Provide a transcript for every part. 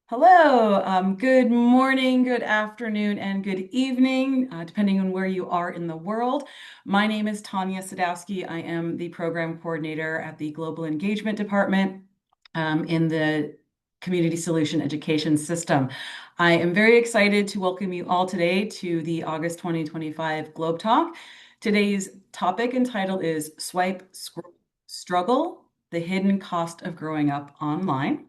Hello, good morning, good afternoon, and good evening, depending on where you are in the world. My name is Tanya Sadowski. I am the program coordinator at the Global Engagement Department in the Community Solution Education System. I am very excited to welcome you all today to the August 2025 Globe Talk. Today's topic and title is Struggle, the Hidden Cost of Growing Up Online.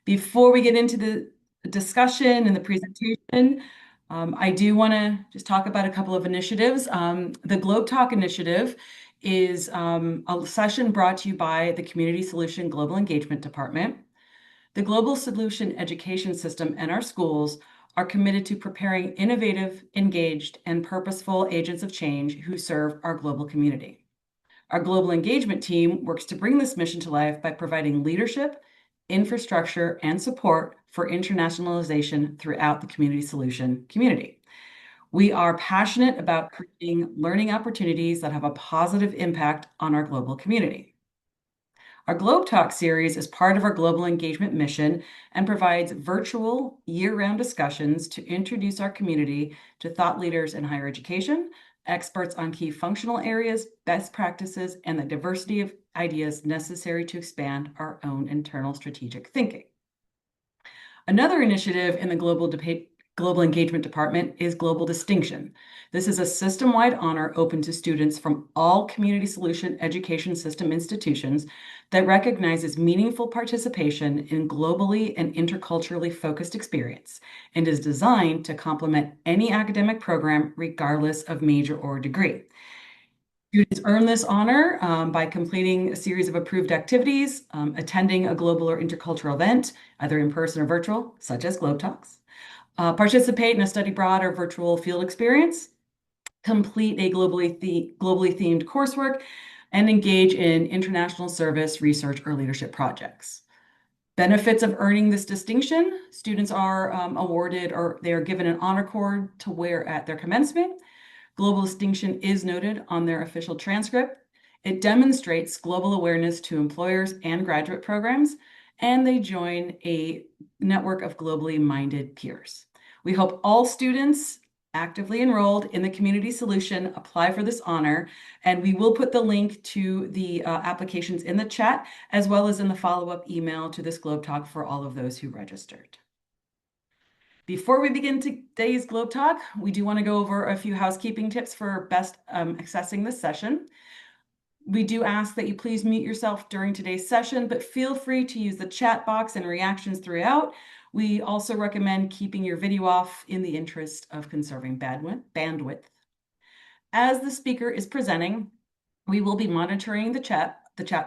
Before we get into the discussion and the presentation, I do want to just talk about a couple of initiatives. The Globe Talk initiative is a session brought to you by the Community Solution Global Engagement Department. The Global Solution Education System and our schools are committed to preparing innovative, engaged, and purposeful agents of change who serve our global community. Our global engagement team works to bring this mission to life by providing leadership, infrastructure, and support for internationalization throughout the community solution community. We are passionate about creating learning opportunities that have a positive impact on our global community. Our Globe Talk series is part of our global engagement mission and provides virtual year-round discussions to introduce our community to thought leaders in higher education, experts on key functional areas, best practices, and the diversity of ideas necessary to expand our own internal strategic thinking. Another initiative in the Global Engagement Department is Global Distinction. This is a system-wide honor open to students from all Community Solution Education System institutions that recognizes meaningful participation in globally and interculturally focused experience and is designed to complement any academic program regardless of major or degree. Students earn this honor by completing a series of approved activities, attending a global or intercultural event, either in person or virtual, such as Globe Talks, participate in a study abroad or virtual field experience, complete a globally themed coursework, and engage in international service, research, or leadership projects. Benefits of earning this distinction: students are awarded or they are given an honor cord to wear at their commencement. Global distinction is noted on their official transcript. It demonstrates global awareness to employers and graduate programs, and they join a network of globally minded peers. We hope all students actively enrolled in the Community Solution apply for this honor, and we will put the link to the applications in the chat, as well as in the follow-up email to this Globe Talk for all of those who registered. Before we begin today's Globe Talk, we do want to go over a few housekeeping tips for best accessing this session. We do ask that you please mute yourself during today's session, but feel free to use the chat box and reactions throughout. We also recommend keeping your video off in the interest of conserving bandwidth. As the speaker is presenting, we will be monitoring the chat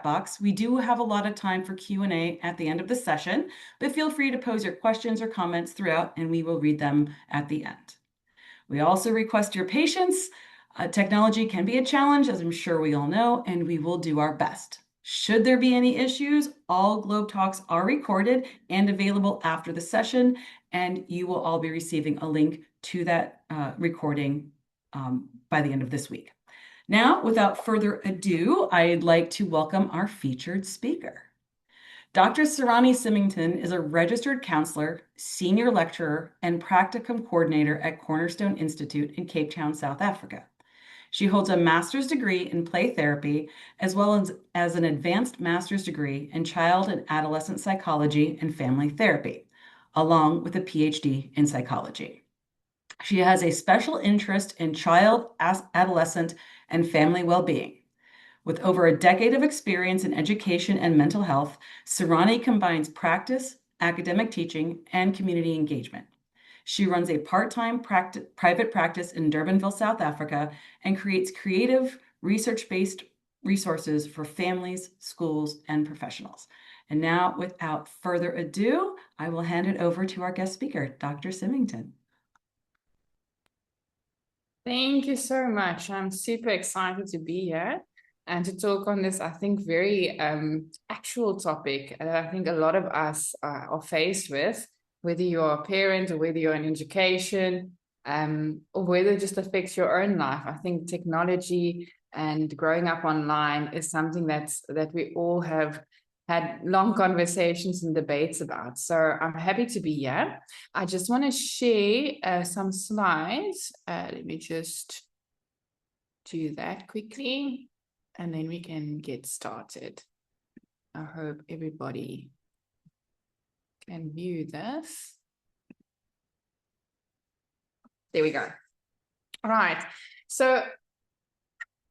box. We do have a lot of time for Q&A at the end of the session, but feel free to pose your questions or comments throughout, and we will read them at the end. We also request your patience. Technology can be a challenge, as I'm sure we all know, and we will do our best. Should there be any issues, all Globe Talks are recorded and available after the session, and you will all be receiving a link to that recording by the end of this week. Now, without further ado, I'd like to welcome our featured speaker. Dr. Serahni Symington is a registered counselor, senior lecturer, and practicum coordinator at Cornerstone Institute in Cape Town, South Africa. She holds a master's degree in play therapy, as well as an advanced master's degree in child and adolescent psychology and family therapy, along with a PhD in psychology. She has a special interest in child, adolescent, and family well-being. With over a decade of experience in education and mental health, Serahni combines practice, academic teaching, and community engagement. She runs a part-time private practice in Durbanville, South Africa, and creates creative, research-based resources for families, schools, and professionals. And now, without further ado, I will hand it over to our guest speaker, Dr. Symington. Thank you so much. I'm super excited to be here and to talk on this, I think, very actual topic that I think a lot of us are faced with, whether you're a parent or whether you're in education, or whether it just affects your own life. I think technology and growing up online is something that we all have had long conversations and debates about. So I'm happy to be here. I just want to share some slides. Let me just do that quickly, and then we can get started. I hope everybody can view this. There we go. All right. So,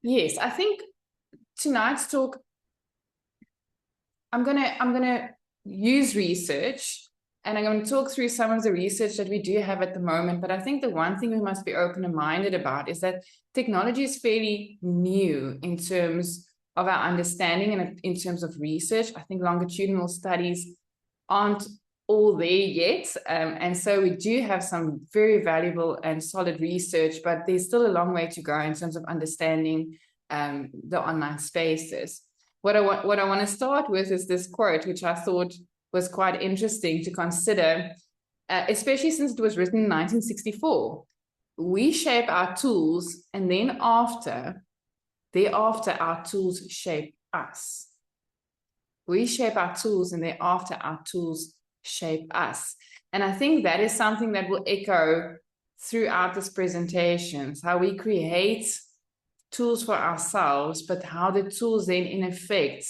yes, I think tonight's talk, I'm gonna use research, and I'm going to talk through some of the research that we do have at the moment. But I think the one thing we must be open and minded about is that technology is fairly new in terms of our understanding and in terms of research. I think longitudinal studies aren't all there yet. And so we do have some very valuable and solid research, but there's still a long way to go in terms of understanding the online spaces. What I want to start with is this quote, which I thought was quite interesting to consider, especially since it was written in 1964. We shape our tools, and then thereafter our tools shape us. We shape our tools, and thereafter our tools shape us. And I think that is something that will echo throughout this presentation, how we create tools for ourselves, but how the tools then in effect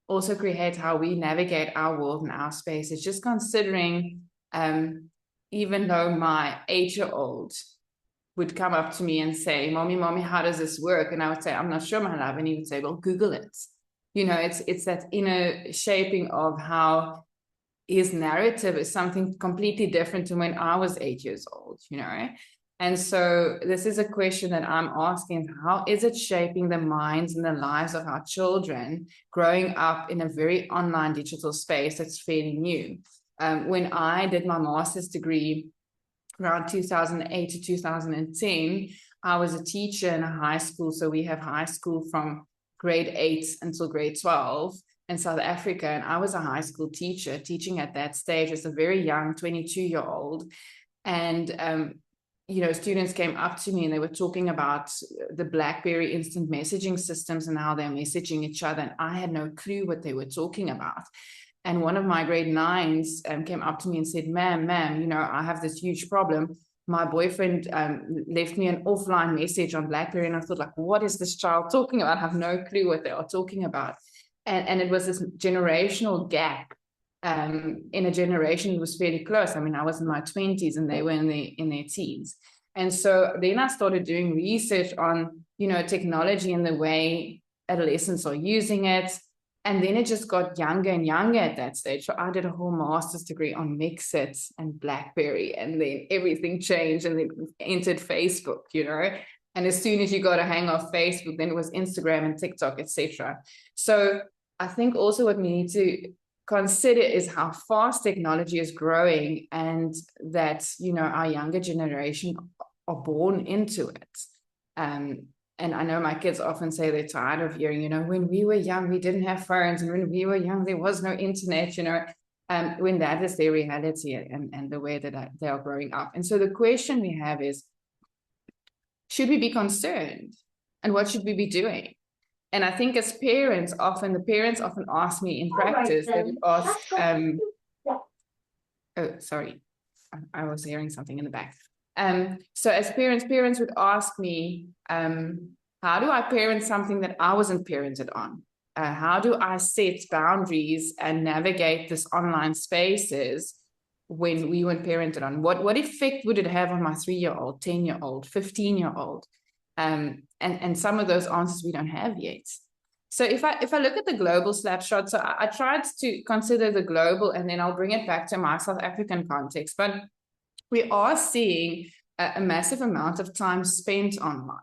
also create how we navigate our world and our space. It's just considering, even though my 8-year-old would come up to me and say, mommy, how does this work? And I would say, I'm not sure, my love. And he would say, well, Google it. You know, it's that inner shaping of how his narrative is something completely different to when I was 8 years old, you know. And so this is a question that I'm asking, how is it shaping the minds and the lives of our children growing up in a very online digital space that's fairly new? When I did my master's degree around 2008 to 2010, I was a teacher in a high school. So we have high school from grade 8 until grade 12 in South Africa. And I was a high school teacher teaching at that stage as a very young 22-year-old. And, you know, students came up to me and they were talking about the BlackBerry instant messaging systems and how they're messaging each other. And I had no clue what they were talking about. And one of my grade 9s came up to me and said, ma'am, you know, I have this huge problem. My boyfriend left me an offline message on BlackBerry. And I thought, like, what is this child talking about? I have no clue what they are talking about. And it was this generational gap in a generation that was fairly close. I mean, I was in my 20s and they were in their teens. And so then I started doing research on, you know, technology and the way adolescents are using it. And then it just got younger and younger at that stage. So I did a whole master's degree on Mixit and BlackBerry, and then everything changed and then entered Facebook, you know. And as soon as you got a hang of Facebook, then it was Instagram and TikTok, etc. So I think also what we need to consider is how fast technology is growing, and that, you know, our younger generation are born into it. And I know my kids often say they're tired of hearing, you know, when we were young, we didn't have phones. And when we were young, there was no internet, you know, when that is their reality and the way that they are growing up. And so the question we have is, should we be concerned? And what should we be doing? And I think as parents, the parents often ask me in practice, they would ask, oh, sorry, I was hearing something in the back. So as parents would ask me, how do I parent something that I wasn't parented on? How do I set boundaries and navigate this online spaces when we weren't parented on? What effect would it have on my 3-year-old, 10-year-old, 15-year-old? And some of those answers we don't have yet. So if I look at the global snapshot, so I tried to consider the global, and then I'll bring it back to my South African context. But we are seeing a massive amount of time spent online.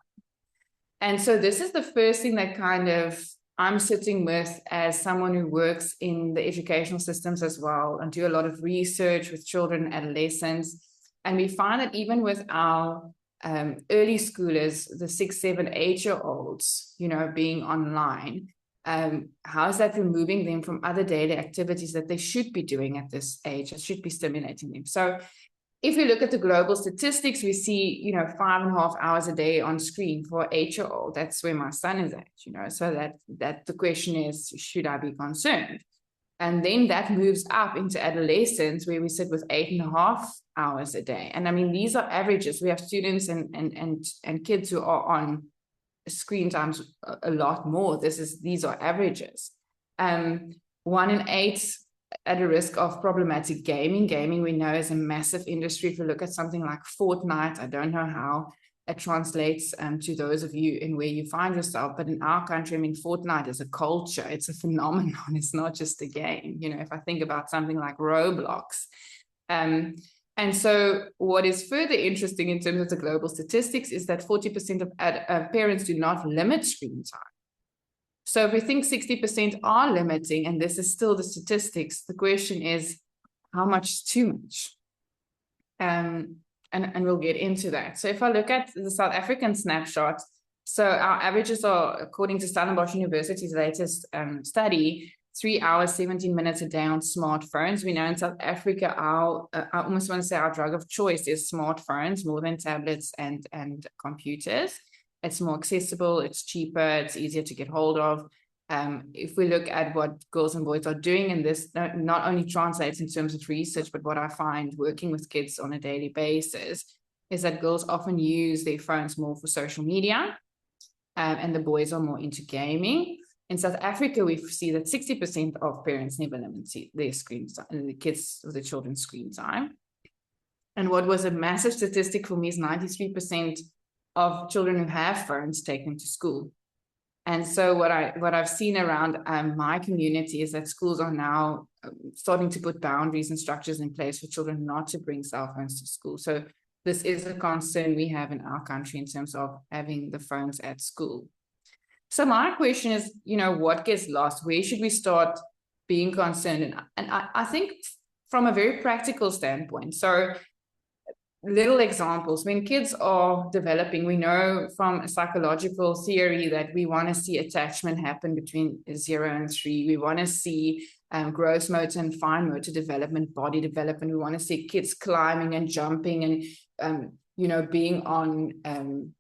And so this is the first thing that kind of I'm sitting with as someone who works in the educational systems as well and do a lot of research with children and adolescents. And we find that even with our early schoolers, the 6, 7, 8-year-olds, you know, being online, how is that removing them from other daily activities that they should be doing at this age, that should be stimulating them? So if we look at the global statistics, we see, you know, 5.5 hours a day on screen for an 8-year-old. That's where my son is at, you know, so that the question is, should I be concerned? And then that moves up into adolescence, where we sit with 8.5 hours a day. And I mean, these are averages. We have students and kids who are on screen times a lot more. These are averages. 1 in 8 at a risk of problematic gaming. Gaming, we know, is a massive industry. If you look at something like Fortnite, I don't know how it translates to those of you in where you find yourself, but in our country, I mean, Fortnite is a culture. It's a phenomenon. It's not just a game. You know, if I think about something like Roblox. And so what is further interesting in terms of the global statistics is that 40% of parents do not limit screen time. So if we think 60% are limiting, and this is still the statistics, the question is, how much is too much? And we'll get into that. So if I look at the South African snapshot, so our averages are, according to Stellenbosch University's latest study, 3 hours, 17 minutes a day on smartphones. We know in South Africa, I almost want to say our drug of choice is smartphones more than tablets and computers. It's more accessible, it's cheaper, it's easier to get hold of. If we look at what girls and boys are doing, and this not only translates in terms of research, but what I find working with kids on a daily basis, is that girls often use their phones more for social media, and the boys are more into gaming. In South Africa, we see that 60% of parents never limit their screen time, the kids or the children's screen time. And what was a massive statistic for me is 93% of children who have phones take them to school. And so what I've seen around my community is that schools are now starting to put boundaries and structures in place for children not to bring cell phones to school. So this is a concern we have in our country in terms of having the phones at school. So my question is, you know, what gets lost? Where should we start being concerned? And I think from a very practical standpoint, so little examples, when kids are developing, we know from a psychological theory that we want to see attachment happen between 0 and 3. We want to see gross motor and fine motor development, body development. We want to see kids climbing and jumping and, you know, being on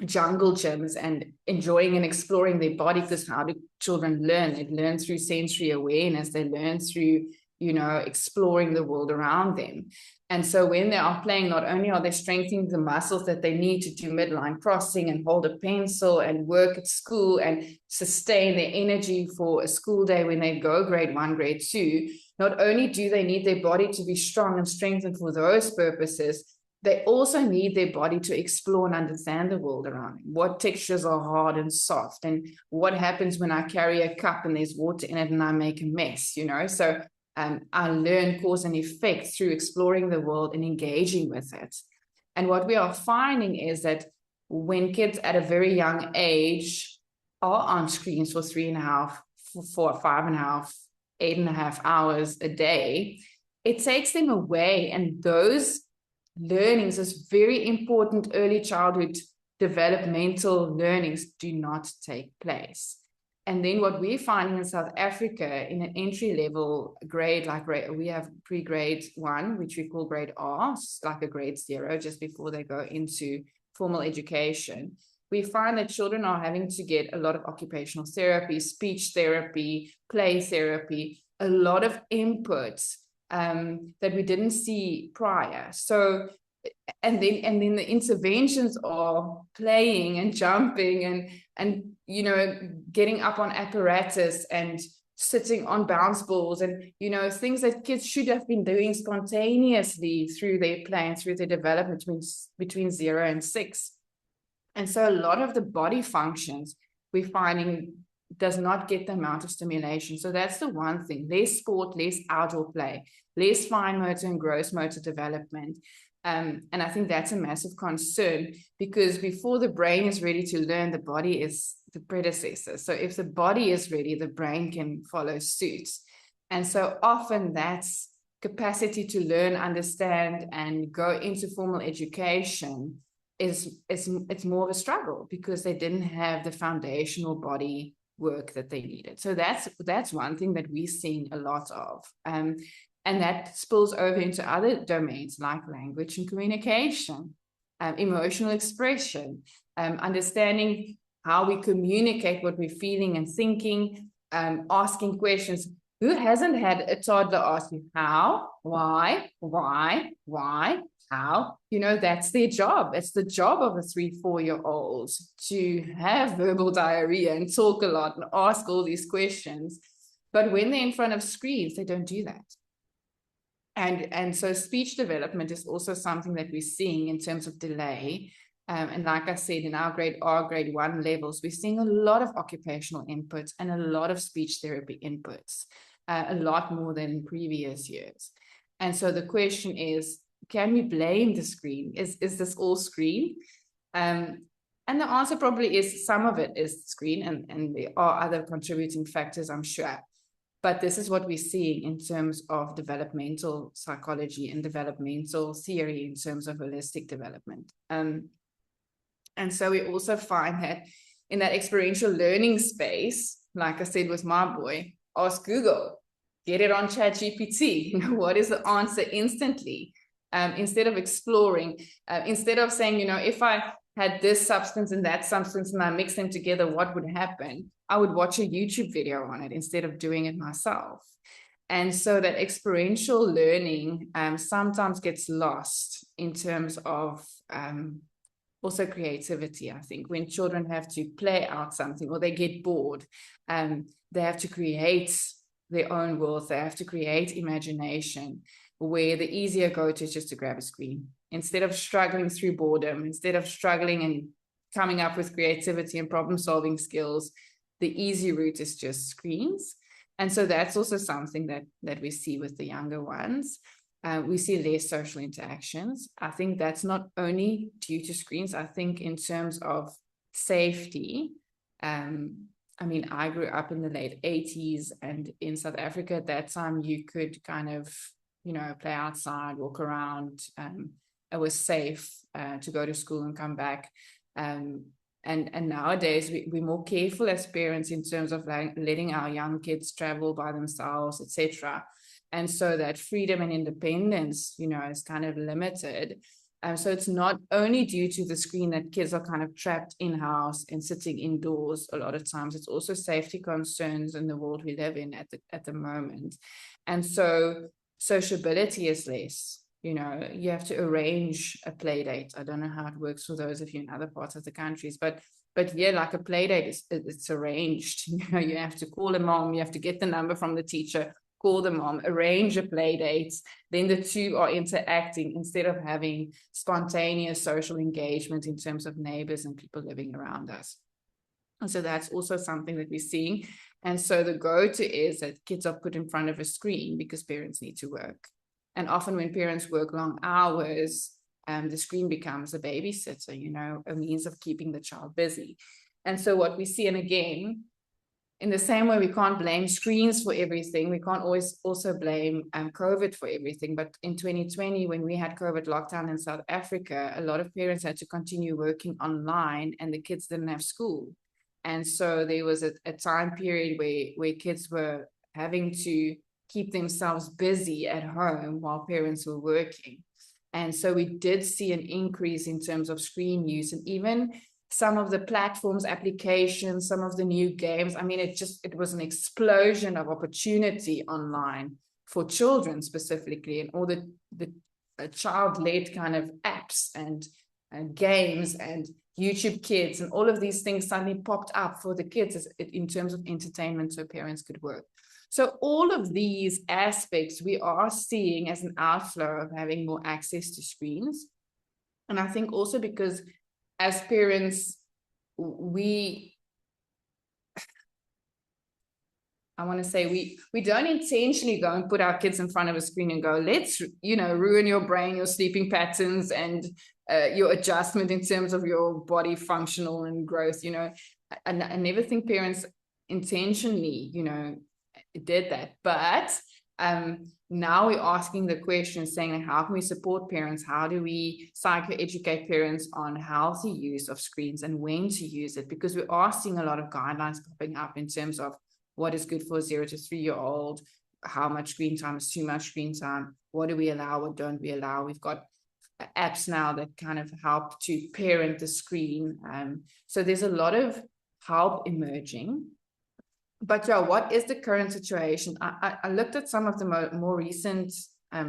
jungle gyms and enjoying and exploring their body, because how do children learn? They learn through sensory awareness. They learn through, you know, exploring the world around them. And so when they are playing, not only are they strengthening the muscles that they need to do midline crossing and hold a pencil and work at school and sustain their energy for a school day when they go grade 1, grade 2, not only do they need their body to be strong and strengthened for those purposes, they also need their body to explore and understand the world around them. What textures are hard and soft, and what happens when I carry a cup and there's water in it and I make a mess, you know? So I learn cause and effect through exploring the world and engaging with it. And what we are finding is that when kids at a very young age are on screens for 3.5, 4, 5.5, 8.5 hours a day, it takes them away. And those learnings, those very important early childhood developmental learnings, do not take place. And then what we're finding in South Africa in an entry-level grade, like we have pre-grade 1, which we call grade R, like a grade 0, just before they go into formal education. We find that children are having to get a lot of occupational therapy, speech therapy, play therapy, a lot of inputs that we didn't see prior. So and then the interventions are playing and jumping and you know, getting up on apparatus and sitting on bounce balls and, you know, things that kids should have been doing spontaneously through their play and through their development between 0 and 6. And so a lot of the body functions we're finding does not get the amount of stimulation. So that's the one thing: less sport, less outdoor play, less fine motor and gross motor development. And I think that's a massive concern, because before the brain is ready to learn, the body is the predecessor. So if the body is ready, the brain can follow suit. And so often that's capacity to learn, understand, and go into formal education it's more of a struggle, because they didn't have the foundational body work that they needed. So that's one thing that we're seeing a lot of. And that spills over into other domains like language and communication, emotional expression, understanding how we communicate what we're feeling and thinking, asking questions. Who hasn't had a toddler ask you how, why, how? You know, that's their job. It's the job of a 3-4-year-old to have verbal diarrhea and talk a lot and ask all these questions. But when they're in front of screens, they don't do that. And so speech development is also something that we're seeing in terms of delay. And like I said, in our grade R, grade 1 levels, we're seeing a lot of occupational inputs and a lot of speech therapy inputs, a lot more than in previous years. And so the question is, can we blame the screen? Is this all screen? And the answer probably is some of it is screen, and there are other contributing factors, I'm sure. But this is what we're seeing in terms of developmental psychology and developmental theory in terms of holistic development. And so we also find that in that experiential learning space, like I said with my boy, ask Google, get it on ChatGPT. You know, what is the answer instantly? Instead of exploring, instead of saying, you know, if I had this substance and that substance and I mix them together, what would happen? I would watch a YouTube video on it instead of doing it myself. And so that experiential learning sometimes gets lost in terms of also creativity. I think when children have to play out something or they get bored, they have to create their own world. They have to create imagination, where the easier go-to is just to grab a screen. Instead of struggling through boredom, instead of struggling and coming up with creativity and problem-solving skills, the easy route is just screens. And so that's also something that we see with the younger ones. We see less social interactions. I think that's not only due to screens. I think in terms of safety, I mean, I grew up in the late 80s, and in South Africa at that time, you could kind of, you know, play outside, walk around. It was safe to go to school and come back. And nowadays we're more careful as parents in terms of like letting our young kids travel by themselves, etc. And so that freedom and independence, you know, is kind of limited. So it's not only due to the screen that kids are kind of trapped in-house and sitting indoors a lot of times. It's also safety concerns in the world we live in at the moment. And so sociability is less. You know, you have to arrange a play date. I don't know how it works for those of you in other parts of the countries, but yeah, like a play date, it's arranged. You know, you have to call a mom, you have to get the number from the teacher, call the mom, arrange a play date. Then the two are interacting instead of having spontaneous social engagement in terms of neighbors and people living around us. And so that's also something that we're seeing. And so the go-to is that kids are put in front of a screen because parents need to work. And often when parents work long hours, the screen becomes a babysitter, you know, a means of keeping the child busy. And so what we see, and again, in the same way we can't blame screens for everything, we can't always also blame COVID for everything. But in 2020, when we had COVID lockdown in South Africa, a lot of parents had to continue working online and the kids didn't have school. And so there was a time period where kids were having to keep themselves busy at home while parents were working. And so we did see an increase in terms of screen use, and even some of the platforms, applications, some of the new games. I mean, it was an explosion of opportunity online for children specifically, and all the child-led kind of apps and games and YouTube Kids and all of these things suddenly popped up for the kids in terms of entertainment so parents could work. So all of these aspects we are seeing as an outflow of having more access to screens. And I think also because as parents, we don't intentionally go and put our kids in front of a screen and go, let's, you know, ruin your brain, your sleeping patterns, and your adjustment in terms of your body functional and growth. You know, I never think parents intentionally, you know, did that. But now we're asking the question, saying, how can we support parents? How do we psychoeducate parents on healthy use of screens and when to use it? Because we are seeing a lot of guidelines popping up in terms of what is good for a 0 to 3-year-old, how much screen time is too much screen time, what do we allow, what don't we allow. We've got apps now that kind of help to parent the screen. So there's a lot of help emerging. But yeah, what is the current situation? I looked at some of the more recent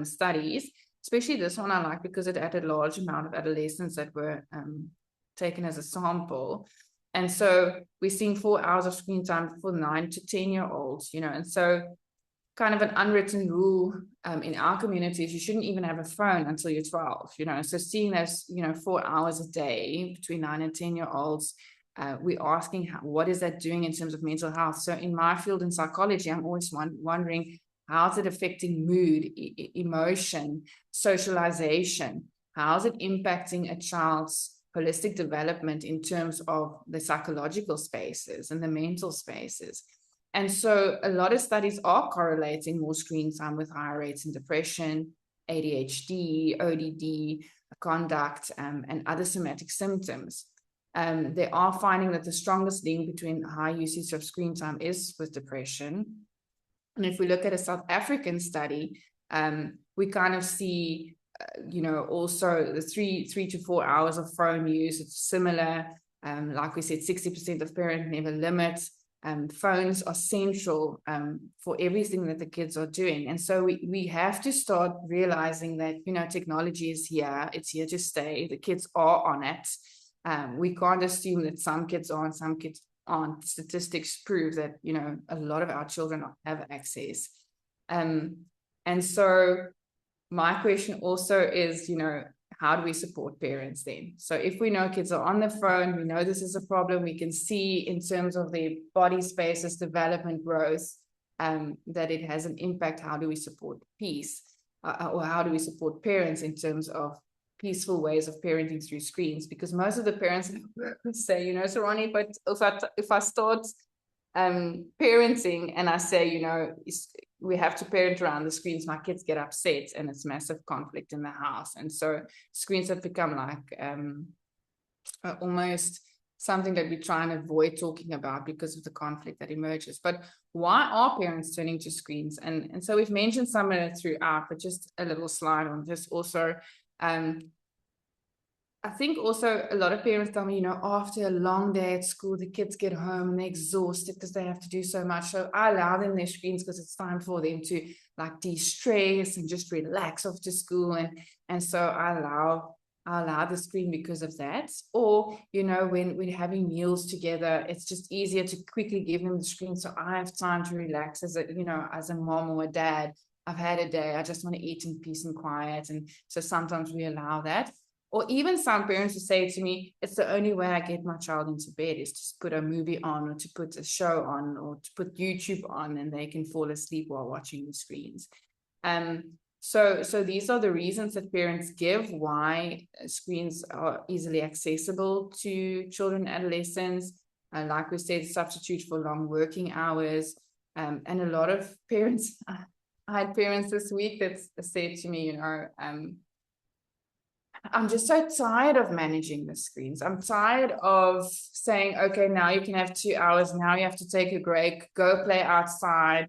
studies, especially this one I like because it had a large amount of adolescents that were taken as a sample. And so we're seeing 4 hours of screen time for 9 to 10-year-olds, you know, and so kind of an unwritten rule in our communities, you shouldn't even have a phone until you're 12, you know. So seeing those, you know, 4 hours a day between 9 and 10-year-olds, we're asking what is that doing in terms of mental health? So in my field in psychology, I'm always wondering, how's it affecting mood, emotion, socialization? How's it impacting a child's holistic development in terms of the psychological spaces and the mental spaces? And so a lot of studies are correlating more screen time with higher rates in depression, ADHD, ODD, conduct, and other somatic symptoms. They are finding that the strongest link between high usage of screen time is with depression. And if we look at a South African study, we kind of see, you know, also the 3 to 4 hours of phone use. It's similar. Like we said, 60% of parents never limit. Phones are central for everything that the kids are doing. And so we have to start realizing that, you know, technology is here. It's here to stay. The kids are on it. We can't assume that some kids are and some kids aren't. Statistics prove that, you know, a lot of our children have access. And so my question also is, you know, how do we support parents then? So if we know kids are on the phone, we know this is a problem, we can see in terms of their body spaces, development, growth, that it has an impact. How do we support peace? Or how do we support parents in terms of peaceful ways of parenting through screens? Because most of the parents say, you know, Serahni, but if I start parenting and I say, you know, we have to parent around the screens, my kids get upset and it's massive conflict in the house. And so screens have become like almost something that we try and avoid talking about because of the conflict that emerges. But why are parents turning to screens? And so we've mentioned some of it throughout, but just a little slide on this also. I think also a lot of parents tell me, you know, after a long day at school, the kids get home and they're exhausted because they have to do so much. So I allow them their screens because it's time for them to like de-stress and just relax after school. And so I allow the screen because of that. Or, you know, when we're having meals together, it's just easier to quickly give them the screen so I have time to relax as a, you know, as a mom or a dad. I've had a day, I just want to eat in peace and quiet. And so sometimes we allow that. Or even some parents who say to me, it's the only way I get my child into bed is to put a movie on or to put a show on or to put YouTube on and they can fall asleep while watching the screens. So these are the reasons that parents give why screens are easily accessible to children and adolescents. Like we said, substitute for long working hours. And a lot of parents, I had parents this week that said to me, you know, I'm just so tired of managing the screens. I'm tired of saying, okay, now you can have 2 hours. Now you have to take a break, go play outside,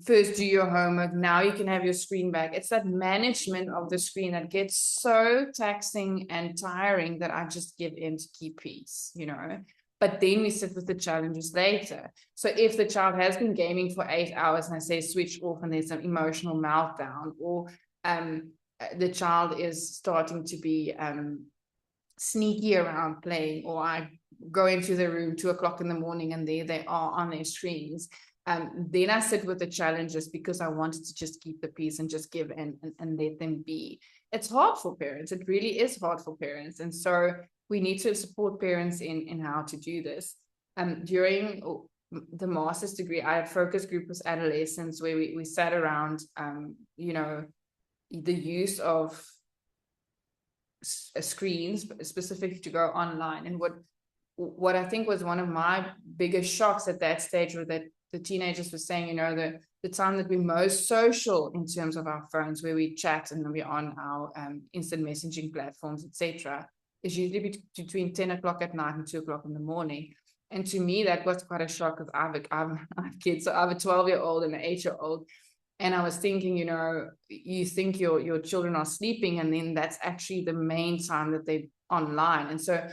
first do your homework. Now you can have your screen back. It's that management of the screen that gets so taxing and tiring that I just give in to keep peace, you know. But then we sit with the challenges later. So if the child has been gaming for 8 hours and I say switch off and there's an emotional meltdown, or the child is starting to be sneaky around playing, or I go into the room 2 o'clock in the morning and there they are on their screens. Then I sit with the challenges because I wanted to just keep the peace and just give in and let them be. It's hard for parents. It really is hard for parents. And so we need to support parents in how to do this. During the master's degree, I had focus group with adolescents where we sat around, you know, the use of screens specific to go online. And what I think was one of my biggest shocks at that stage was that the teenagers were saying, you know, the time that we're most social in terms of our phones, where we chat and we're on our instant messaging platforms, etc., is usually between 10 o'clock at night and 2 o'clock in the morning. And to me, that was quite a shock because I have kids. So I have a 12-year-old and an 8-year-old. And I was thinking, you know, you think your children are sleeping, and then that's actually the main time that they're online. And so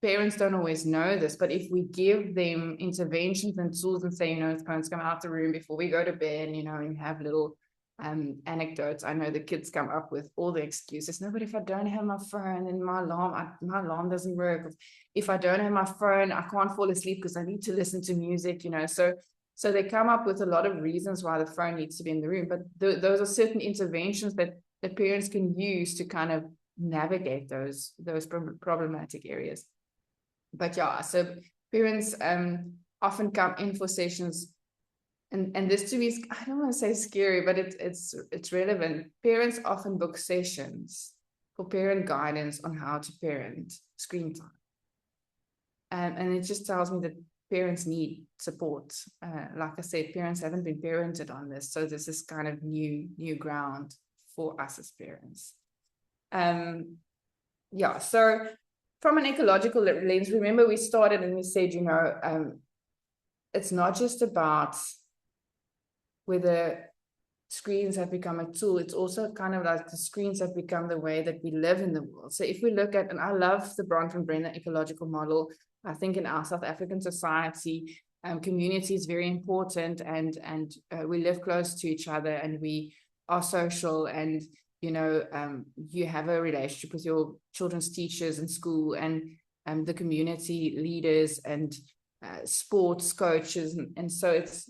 parents don't always know this, but if we give them interventions and tools and say, phones come out the room before we go to bed, and have little anecdotes. I know the kids come up with all the excuses. No, but if I don't have my phone, then my alarm doesn't work. If I don't have my phone, I can't fall asleep because I need to listen to music, So they come up with a lot of reasons why the phone needs to be in the room. But those are certain interventions that parents can use to kind of navigate those problematic areas. But yeah, so parents often come in for sessions, and this to me is, I don't want to say scary, but it's relevant. Parents often book sessions for parent guidance on how to parent screen time. And it just tells me that parents need support. Like I said, parents haven't been parented on this, so this is kind of new ground for us as parents. Yeah, so from an ecological lens, remember we started and we said, it's not just about whether screens have become a tool, it's also kind of like the screens have become the way that we live in the world. So if we look at, and I love the Bronfenbrenner ecological model, I think in our South African society, community is very important, and we live close to each other, and we are social, and you have a relationship with your children's teachers in school, and the community leaders, and sports coaches, and so it's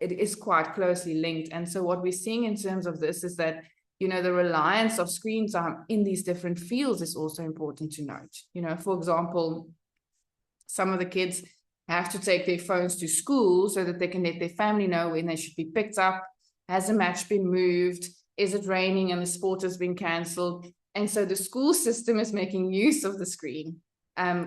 it is quite closely linked. And so what we're seeing in terms of this is that the reliance of screen time in these different fields is also important to note. For example, some of the kids have to take their phones to school so that they can let their family know when they should be picked up. Has a match been moved? Is it raining and the sport has been cancelled? And so the school system is making use of the screen.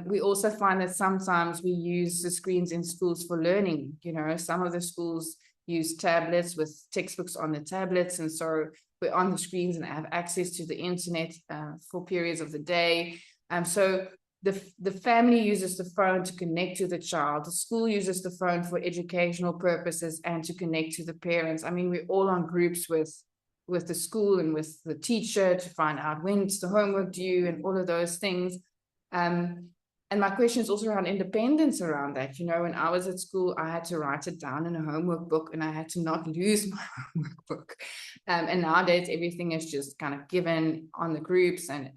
We also find that sometimes we use the screens in schools for learning. Some of the schools use tablets with textbooks on the tablets, and so we're on the screens and have access to the internet for periods of the day. So the family uses the phone to connect to the child. The school uses the phone for educational purposes and to connect to the parents. I mean, we're all on groups with the school and with the teacher to find out when's the homework due and all of those things. And my question is also around independence around that. When I was at school, I had to write it down in a homework book, and I had to not lose my homework book. And nowadays, everything is just kind of given on the groups, and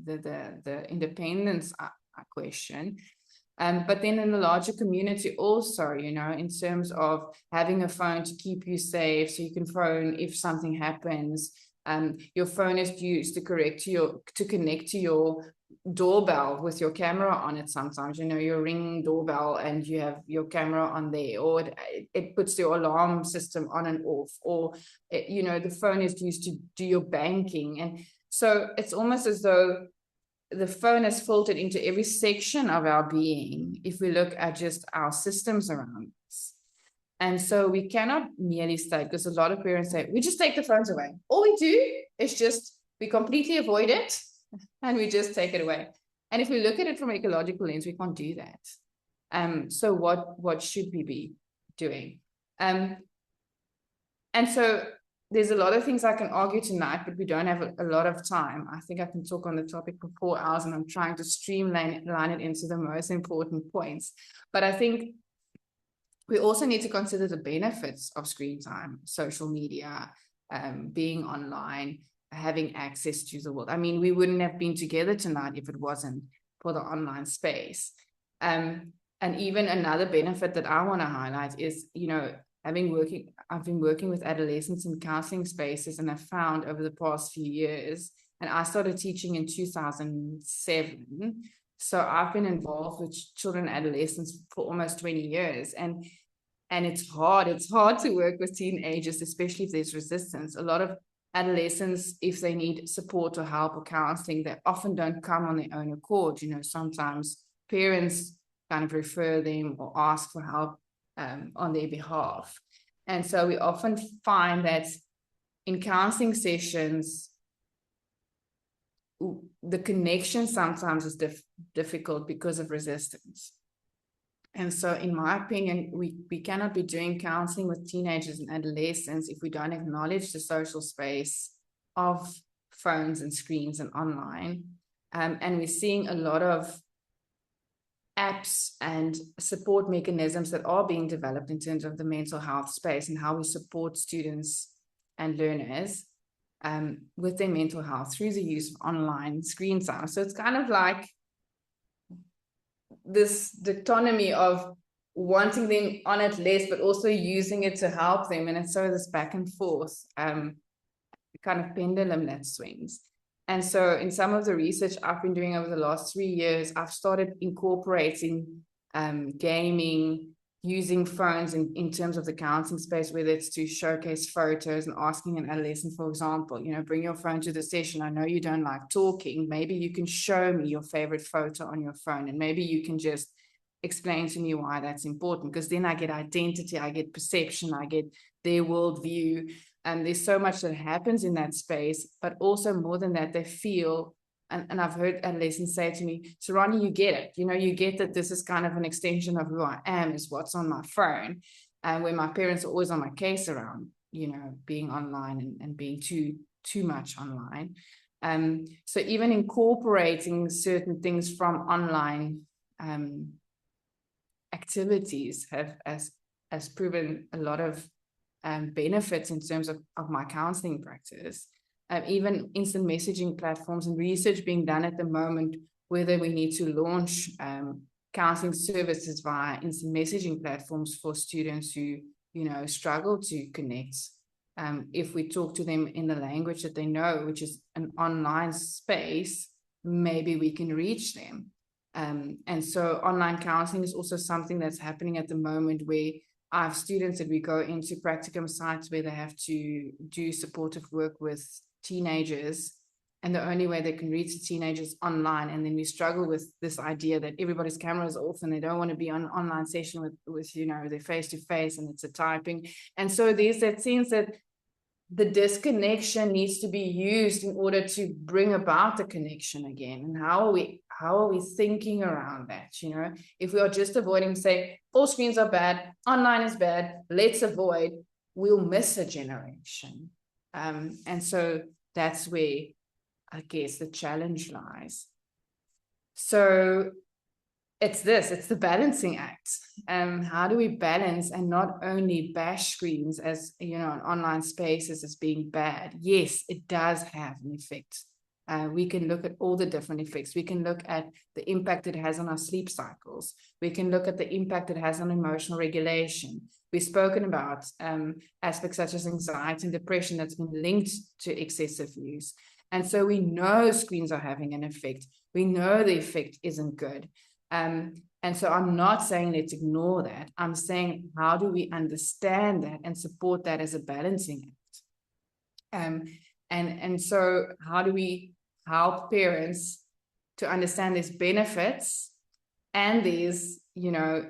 the independence question. But then in the larger community also, in terms of having a phone to keep you safe, so you can phone if something happens. Your phone is used to connect to your doorbell with your camera on it sometimes. Your ring doorbell, and you have your camera on there, or it puts your alarm system on and off, or the phone is used to do your banking. And so it's almost as though the phone has filtered into every section of our being if we look at just our systems around us. And so we cannot merely state, because a lot of parents say, we just take the phones away. All we do is just, we completely avoid it and we just take it away. And if we look at it from an ecological lens, we can't do that. So what should we be doing? And so there's a lot of things I can argue tonight, but we don't have a lot of time. I think I can talk on the topic for 4 hours, and I'm trying to streamline it into the most important points. But I think we also need to consider the benefits of screen time, social media, being online, having access to the world. I mean, we wouldn't have been together tonight if it wasn't for the online space. And even another benefit that I want to highlight is, I've been working with adolescents in counseling spaces, and I've found over the past few years, and I started teaching in 2007. So I've been involved with children and adolescents for almost 20 years. And it's hard to work with teenagers, especially if there's resistance. A lot of adolescents, if they need support or help or counseling, they often don't come on their own accord. Sometimes parents kind of refer them or ask for help on their behalf. And so we often find that in counseling sessions, the connection sometimes is difficult because of resistance. And so in my opinion, we cannot be doing counseling with teenagers and adolescents if we don't acknowledge the social space of phones and screens and online. And we're seeing a lot of apps and support mechanisms that are being developed in terms of the mental health space and how we support students and learners with their mental health through the use of online screen time. So it's kind of like this dichotomy of wanting them on it less, but also using it to help them. And it's so this back and forth kind of pendulum that swings. And so in some of the research I've been doing over the last 3 years, I've started incorporating gaming, using phones in terms of the counseling space, whether it's to showcase photos and asking an adolescent, for example, bring your phone to the session. I know you don't like talking. Maybe you can show me your favorite photo on your phone, and maybe you can just explain to me why that's important, because then I get identity, I get perception, I get their worldview. And there's so much that happens in that space, but also more than that, they feel, and I've heard adolescents say to me, Serahni, you get it. You get that this is kind of an extension of who I am, is what's on my phone. And where my parents are always on my case around, being online and being too much online. So even incorporating certain things from online activities has proven a lot of benefits in terms of my counseling practice. Even instant messaging platforms and research being done at the moment, whether we need to launch counseling services via instant messaging platforms for students who, struggle to connect. If we talk to them in the language that they know, which is an online space, maybe we can reach them. And so online counseling is also something that's happening at the moment, where I have students that we go into practicum sites where they have to do supportive work with teenagers, and the only way they can reach the teenagers online. And then we struggle with this idea that everybody's camera is off and they don't want to be on an online session with their face-to-face, and it's a typing. And so there's that sense that the disconnection needs to be used in order to bring about the connection again. And how are we thinking around that? If we are just avoiding, say, all screens are bad, online is bad, let's avoid, we'll miss a generation. And so that's where, I guess, the challenge lies. So it's the balancing act. How do we balance and not only bash screens as, on online spaces as being bad? Yes, it does have an effect. We can look at all the different effects. We can look at the impact it has on our sleep cycles. We can look at the impact it has on emotional regulation. We've spoken about aspects such as anxiety and depression that's been linked to excessive use. And so we know screens are having an effect. We know the effect isn't good. And so I'm not saying let's ignore that. I'm saying, how do we understand that and support that as a balancing act? And so how do we help parents to understand these benefits and these,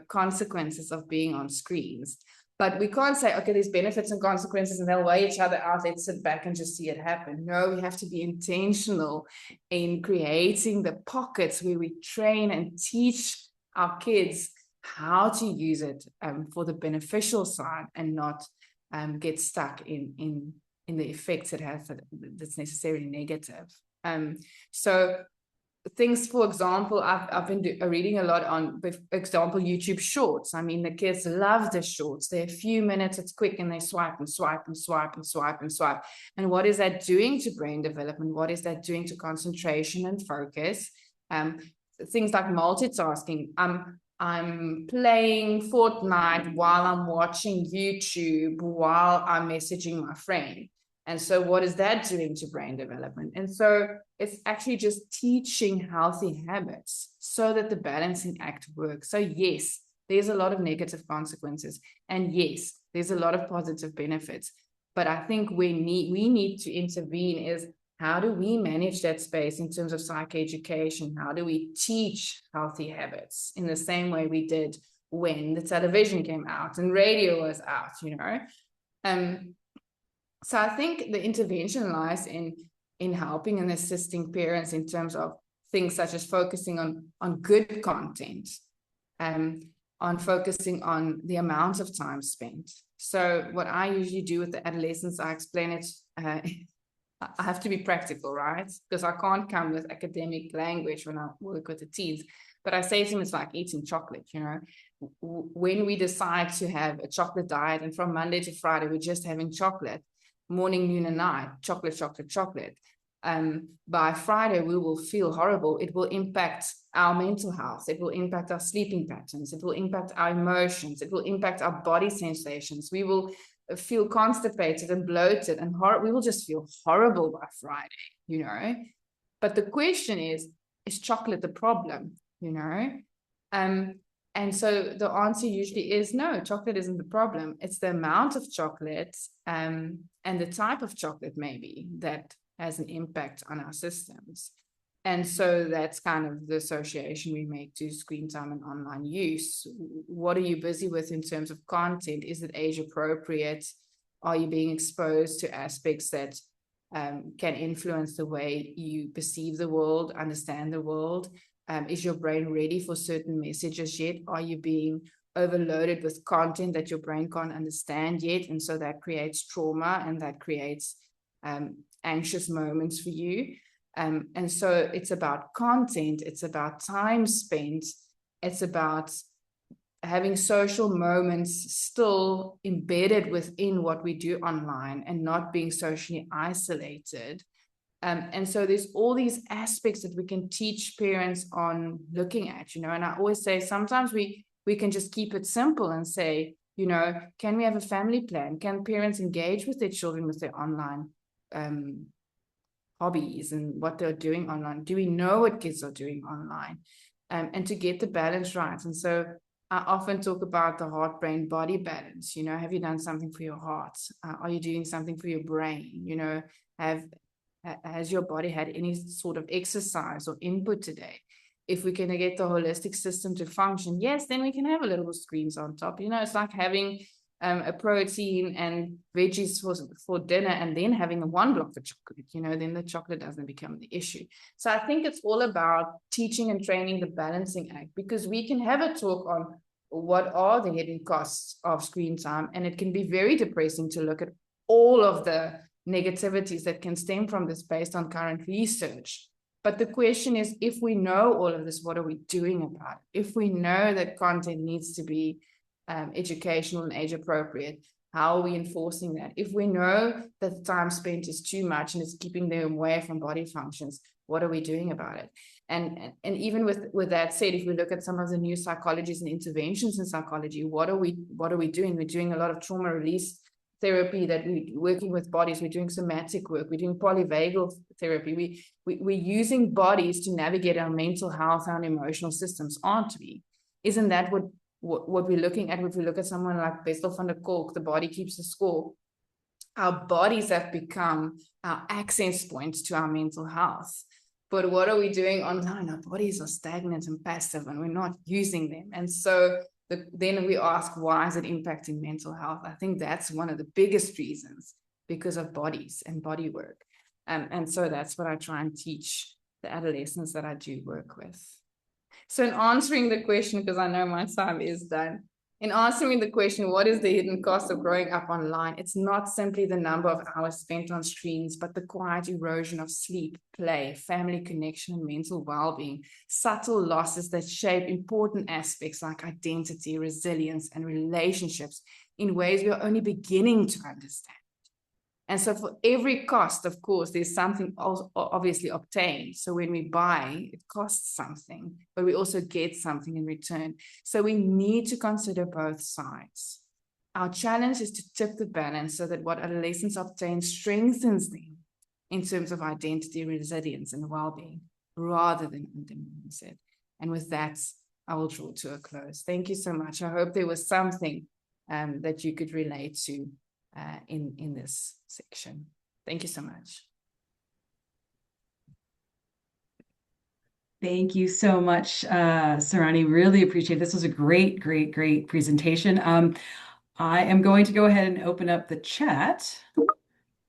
consequences of being on screens? But we can't say, okay, there's benefits and consequences and they'll weigh each other out. Let's sit back and just see it happen. No, we have to be intentional in creating the pockets where we train and teach our kids how to use it for the beneficial side, and not get stuck in the effects it has that's necessarily negative. So things, for example, I've been reading a lot on, for example, YouTube Shorts. I mean, the kids love the shorts. They're a few minutes, it's quick, and they swipe and swipe and swipe and swipe and swipe. And what is that doing to brain development? What is that doing to concentration and focus? Things like multitasking. I'm playing Fortnite while I'm watching YouTube, while I'm messaging my friend. And so what is that doing to brain development? And so it's actually just teaching healthy habits so that the balancing act works. So yes, there's a lot of negative consequences. And yes, there's a lot of positive benefits. But I think we need to intervene is, how do we manage that space in terms of psych education? How do we teach healthy habits in the same way we did when the television came out and radio was out, So I think the intervention lies in helping and assisting parents in terms of things such as focusing on good content, on focusing on the amount of time spent. So what I usually do with the adolescents, I explain it I have to be practical, right? Because I can't come with academic language when I work with the teens. But I say to them, it's like eating chocolate, you know. When we decide to have a chocolate diet, and from Monday to Friday, we're just having chocolate, morning, noon, and night, chocolate, chocolate, chocolate. By Friday, we will feel horrible. It will impact our mental health. It will impact our sleeping patterns. It will impact our emotions. It will impact our body sensations. We will feel constipated and bloated and we will just feel horrible by Friday, you know. But the question is chocolate the problem, you know? And so the answer usually is no, chocolate isn't the problem. It's the amount of chocolate and the type of chocolate maybe that has an impact on our systems. And so that's kind of the association we make to screen time and online use. What are you busy with in terms of content? Is it age appropriate? Are you being exposed to aspects that can influence the way you perceive the world, understand the world? Is your brain ready for certain messages yet? Are you being overloaded with content that your brain can't understand yet? And so that creates trauma and that creates anxious moments for you. And so it's about content, it's about time spent, it's about having social moments still embedded within what we do online and not being socially isolated. And so there's all these aspects that we can teach parents on looking at, you know, and I always say sometimes we can just keep it simple and say, you know, can we have a family plan? Can parents engage with their children with their online hobbies and what they're doing online? Do we know what kids are doing online? And to get the balance right. And so I often talk about the heart, brain, body balance. You know, have you done something for your heart? Are you doing something for your brain? You know, has your body had any sort of exercise or input today? If we can get the holistic system to function, yes, then we can have a little screens on top. You know, it's like having a protein and veggies for dinner and then having a one block of chocolate, you know, then the chocolate doesn't become the issue. So I think it's all about teaching and training the balancing act, because we can have a talk on what are the hidden costs of screen time, and it can be very depressing to look at all of the negativities that can stem from this based on current research. But the question is, if we know all of this, what are we doing about it? If we know that content needs to be educational and age appropriate, how are we enforcing that? If we know that the time spent is too much and it's keeping them away from body functions, what are we doing about it? And even with that said, if we look at some of the new psychologies and interventions in psychology, what are we doing? We're doing a lot of trauma release therapy, that we're working with bodies, we're doing somatic work, we're doing polyvagal therapy, we're using bodies to navigate our mental health, our emotional systems, aren't we? Isn't that what we're looking at? If we look at someone like Bessel van der Kolk, the body keeps the score. Our bodies have become our access points to our mental health. But what are we doing online? Our bodies are stagnant and passive and we're not using them. And so then we ask, why is it impacting mental health? I think that's one of the biggest reasons, because of bodies and body work. And so that's what I try and teach the adolescents that I do work with. So in answering the question, because I know my time is done, in answering the question, what is the hidden cost of growing up online? It's not simply the number of hours spent on screens, but the quiet erosion of sleep, play, family connection, and mental well-being, subtle losses that shape important aspects like identity, resilience, and relationships in ways we are only beginning to understand. And so for every cost, of course, there's something obviously obtained. So when we buy, it costs something, but we also get something in return. So we need to consider both sides. Our challenge is to tip the balance so that what adolescents obtain strengthens them in terms of identity, resilience, and well-being, rather than undermines it. And with that, I will draw to a close. Thank you so much. I hope there was something that you could relate to in this section. Thank you so much. Thank you so much, Serahni. Really appreciate it. This was a great presentation. I am going to go ahead and open up the chat.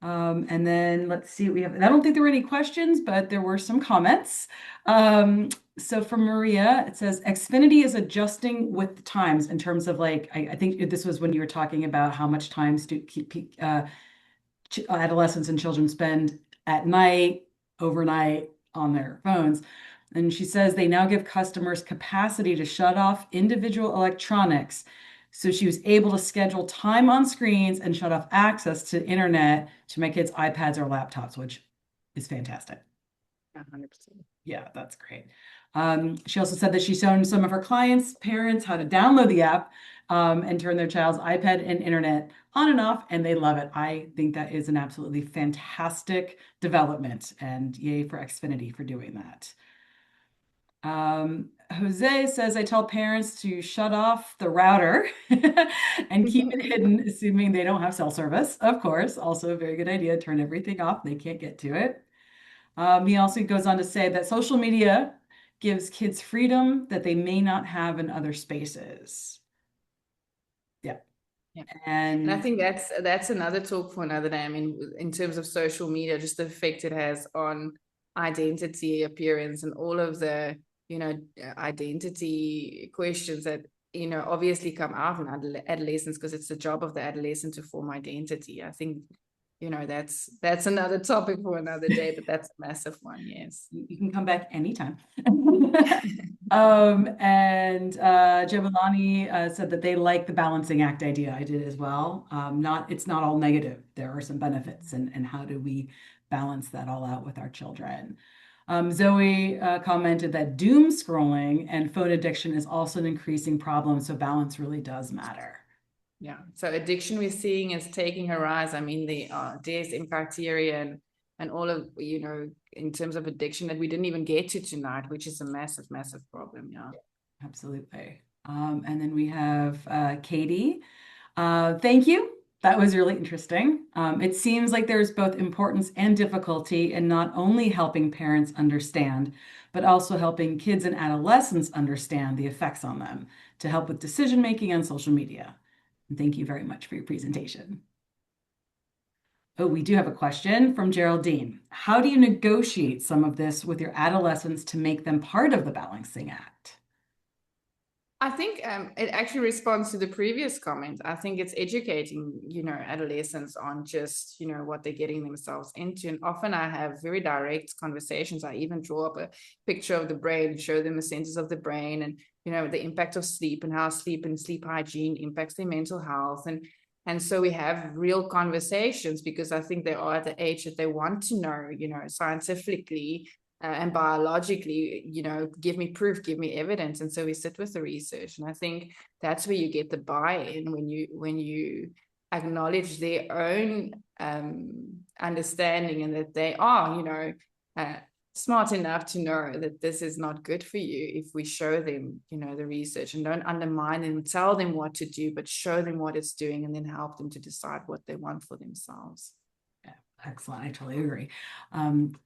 And then let's see what we have. I don't think there were any questions, but there were some comments. So from Maria, it says, Xfinity is adjusting with the times in terms of like, I think this was when you were talking about how much time adolescents and children spend at night, overnight on their phones. And she says they now give customers capacity to shut off individual electronics. So she was able to schedule time on screens and shut off access to internet to my kids' iPads or laptops, which is fantastic. 100%. Yeah, that's great. She also said that she's shown some of her clients' parents how to download the app and turn their child's iPad and internet on and off, and they love it. I think that is an absolutely fantastic development, and yay for Xfinity for doing that. Jose says, I tell parents to shut off the router and keep it hidden, assuming they don't have cell service. Of course, also a very good idea. Turn everything off. They can't get to it. He also goes on to say that social media gives kids freedom that they may not have in other spaces. Yeah. Yeah. And I And think that's another talk for another day. I mean, in terms of social media, just the effect it has on identity, appearance, and all of the, identity questions that, obviously come out in adolescence, because it's the job of the adolescent to form identity. I think, that's another topic for another day, but that's a massive one. Yes. you can come back anytime. And Giovanni said that they like the balancing act idea. I did as well. It's not all negative. There are some benefits, and how do we balance that all out with our children? Zoe commented that doom scrolling and phone addiction is also an increasing problem, so balance really does matter. Yeah. So addiction we're seeing is taking a rise. I mean, the DSM criteria and all of, in terms of addiction that we didn't even get to tonight, which is a massive, massive problem. Yeah. Absolutely. And then we have Katie. Thank you. That was really interesting. It seems like there's both importance and difficulty in not only helping parents understand, but also helping kids and adolescents understand the effects on them to help with decision making on social media. And thank you very much for your presentation. Oh, we do have a question from Geraldine. How do you negotiate some of this with your adolescents to make them part of the balancing act? I think it actually responds to the previous comment. I think it's educating, adolescents on just, what they're getting themselves into. And often I have very direct conversations. I even draw up a picture of the brain, show them the centers of the brain and, the impact of sleep and how sleep and sleep hygiene impacts their mental health. And so we have real conversations because I think they are at the age that they want to know, scientifically and biologically, give me proof, give me evidence. And so we sit with the research. And I think that's where you get the buy-in when you acknowledge their own understanding and that they are, smart enough to know that this is not good for you if we show them, the research and don't undermine them, tell them what to do, but show them what it's doing and then help them to decide what they want for themselves. Excellent. I totally agree.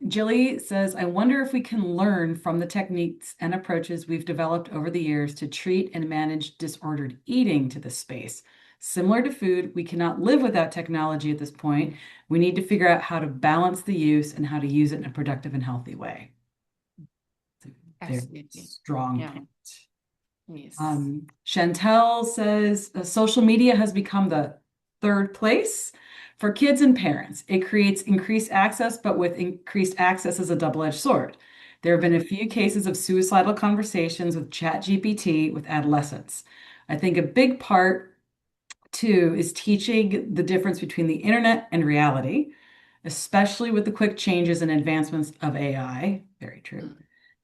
Jilly says, I wonder if we can learn from the techniques and approaches we've developed over the years to treat and manage disordered eating to this space. Similar to food, we cannot live without technology at this point. We need to figure out how to balance the use and how to use it in a productive and healthy way. Absolutely. Very strong Yeah. point. Yes. Chantel says, social media has become the third place for kids and parents. It creates increased access, but with increased access is a double-edged sword. There have been a few cases of suicidal conversations with ChatGPT with adolescents. I think a big part, too, is teaching the difference between the internet and reality, especially with the quick changes and advancements of AI. Very true.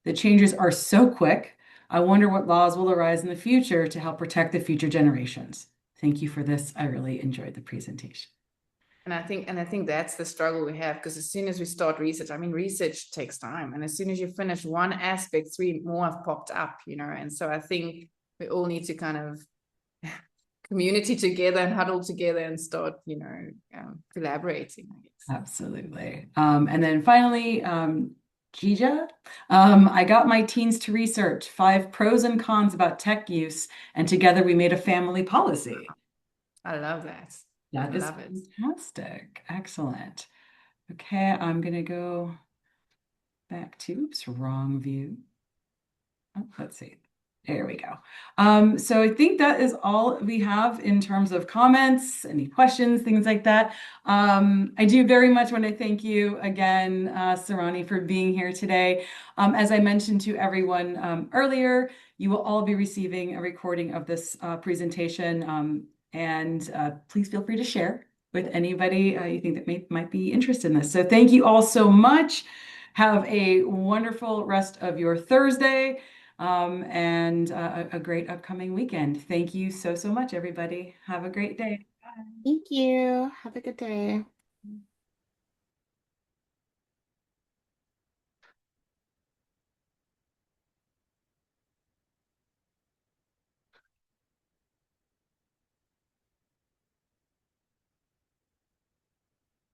The changes are so quick. I wonder what laws will arise in the future to help protect the future generations. Thank you for this. I really enjoyed the presentation. And I think that's the struggle we have, because as soon as we start research, I mean, research takes time. And as soon as you finish one aspect, three more have popped up, and so I think we all need to kind of community together and huddle together and start, collaborating, I guess. Absolutely. And then finally, Gija, I got my teens to research 5 pros and cons about tech use, and together we made a family policy. I love that. That is fantastic. Excellent. Okay, I'm going to go back to, oops, wrong view. Oh, let's see. There we go. So I think that is all we have in terms of comments, any questions, things like that. I do very much want to thank you again, Serahni, for being here today. As I mentioned to everyone earlier, you will all be receiving a recording of this presentation, and please feel free to share with anybody you think that might be interested in this. So thank you all so much. Have a wonderful rest of your Thursday and a great upcoming weekend. Thank you so, so much, everybody. Have a great day. Thank you. Have a good day.